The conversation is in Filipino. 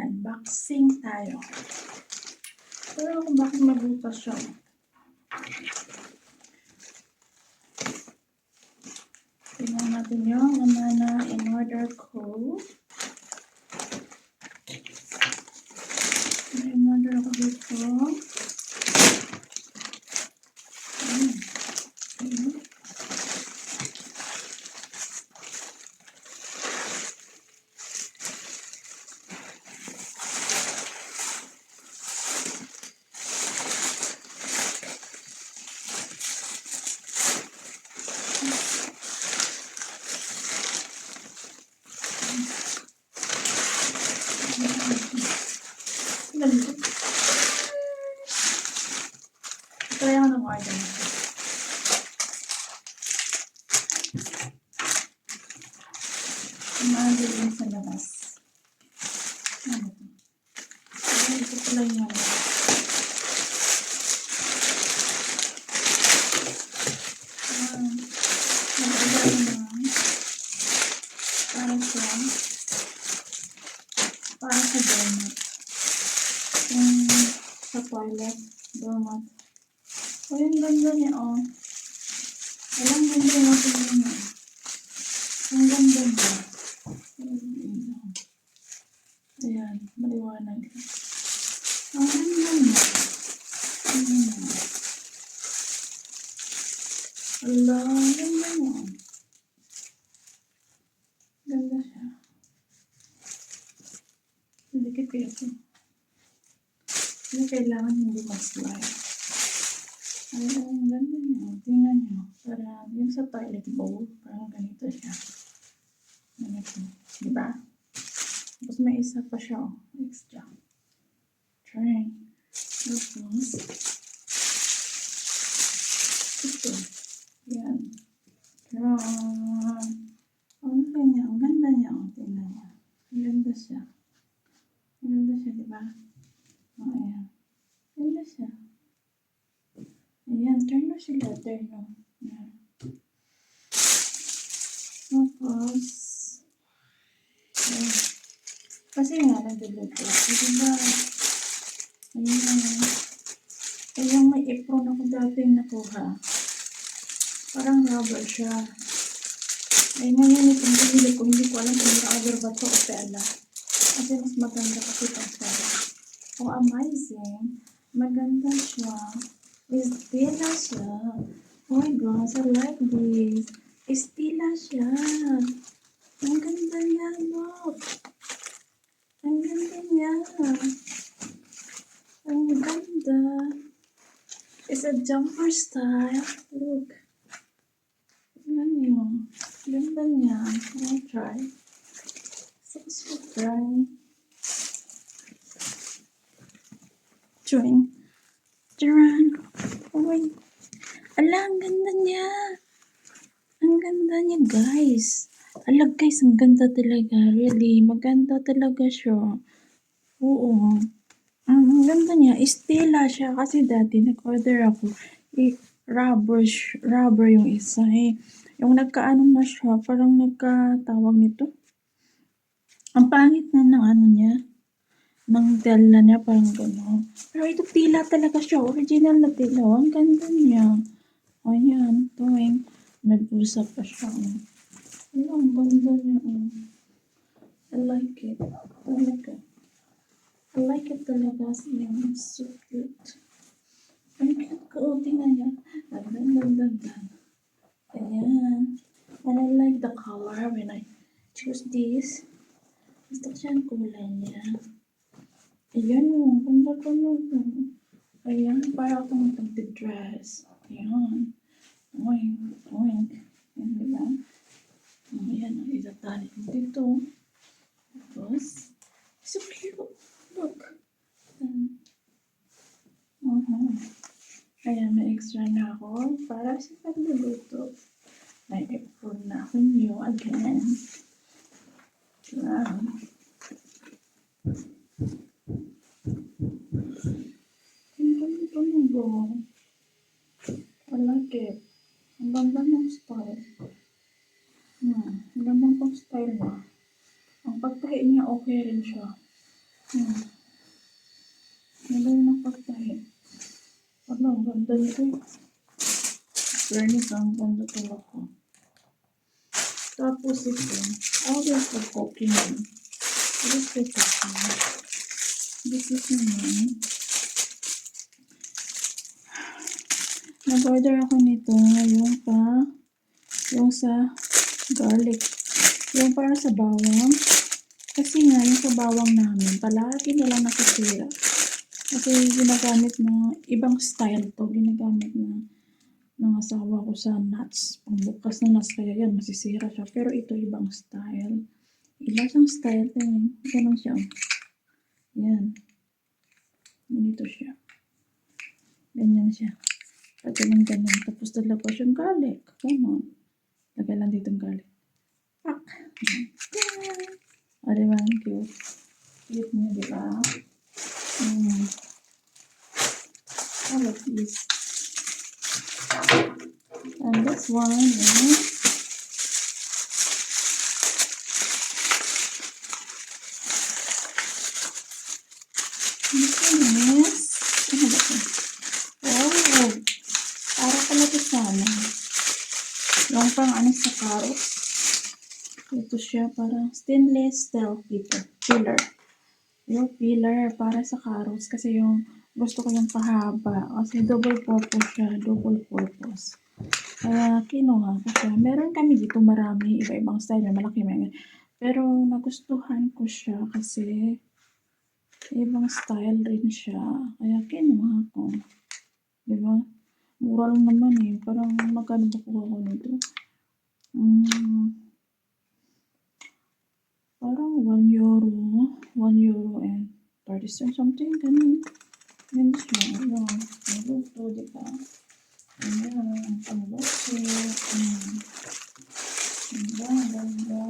mag-unboxing tayo. Pero kung bakit mabutas siya. Tingnan natin yung na in-order ko. May in-order ako dito. Ito yung nag-order na. Umaagay din sa labas. Ano ito? Ito pala yung ano. Para sa donut. Yung sa toilet, donut. O yung ganda niya, oh. Walang ganda natin yun. Ang ganda niya. Ayan, maliwanag. Ang ganda niya. Ala, ang ganda niya. Ganda siya. Dikit kayo ito. Hindi kailangan hindi mag-slide. Ay, ang ganda niya. Tingnan niyo. Para yung sa toilet bowl, parang ganito siya. Ganito. Diba? Tapos may isa pa siya. Oh. Extra. Try. Tapos, ito. Yan. Ang ganda niya. Ang ganda niya. Oh. Tingnan niya. Ang ganda siya. Ang ganda siya, diba? O, oh, ayan. Ang ganda siya. Ayan, turn sila. Turn. Ayan. Tapos, ayan. Kasi nga, nag-deliver. Diba? Ayan. Ayan, may apron ako dating nakuha. Parang rubber siya. Ay, ngayon itong pinili ko. Hindi ko alam kung rubber ba ito o tela. Kasi mas maganda kasi itong tela. Oh, amazing. Maganda siya. Estila siya. Oh my gosh, I like this. Estila siya. Ang ganda niya, look. Ang ganda niya. Ang ganda. It's a jumper style. Look. Tingnan niyo. Ganda niya. I'll try. So try. Join. Duran. Oh my. Ala, ang ganda niya. Ang ganda niya, guys. Ala, guys, ang ganda talaga. Really, maganda talaga siya. Oo. Ang ganda niya. Estila siya. Kasi dati, nag-order ako. Rubber yung isa eh. Yung nagkaano na siya, parang nagkatawag nito. Ang pangit na ng ano niya. Ng tela niya, parang gano'n. Pero ito tila talaga siya. Original na tila. Ang ganda niya. O yan. Tuwing nag-usa pa siya. Ang ganda niya. I like it. I like it. I like it talaga. It's so cute. Ang cute ko. Tingnan niya. Ayan. And I like the color when I choose this. Gusto ko siya ang kulay niya. Ayan o. Ganda ko nun. Ayan. Para akong magti-dress. Ayan. Oink. Oink. Ayan, diba? Ayan. Itatali ko dito. Tapos, so cute. Look. Ayan, may extra na ako para sa pagluluto. May apron na ako new again. Wow. Ang ganda mo ba? I like it. Ang ganda ng style. Ang ganda ng style niya. Ang pagtahi niya okay rin siya. Nagay na pagtahi. Ano, ang ganda nito. Fairness, ang ganda talaga. Tapos ito, always the cooking. Always the cooking. This is naman. Nag-order ako nito yung sa garlic. Yung para sa bawang. Kasi nga, yung sa bawang namin, palagi nilang nakasira. Kasi ginagamit na, ibang style to, ginagamit na ng asawa ko sa nuts. Pangbukas na nuts, kaya yan, masisira siya. Pero ito, ibang style. Iba siyang style. Ganun siya. Yan. Ganito siya. Ganyan siya. Pag ganyan. Tapos talabas yung garlic. Ganun. Lagay lang dito yung garlic. Pak! O, diba? Cute. Cute niya, diba? I like this. And this one is ano ba ito? Oh, para pala ito sana. Yung pang ano sa carrots. Ito siya parang stainless steel peeler. Yung peeler para sa carrots kasi yung gusto ko yung pahaba. Kasi double purpose siya. Double purpose. Kaya kinuha ko siya. Meron kami dito marami. Iba-ibang style. May malaki. Pero nagustuhan ko siya kasi ibang style rin siya. Kaya kinuha ko. Diba? Mura lang naman eh. Parang magkano ba kuha ko nito? Parang 1 euro. 1 euro and 30 cents something. Ganun. Yan siya. Ayan. Naluto, diba? Ayan. Ang pangbote. Ganda.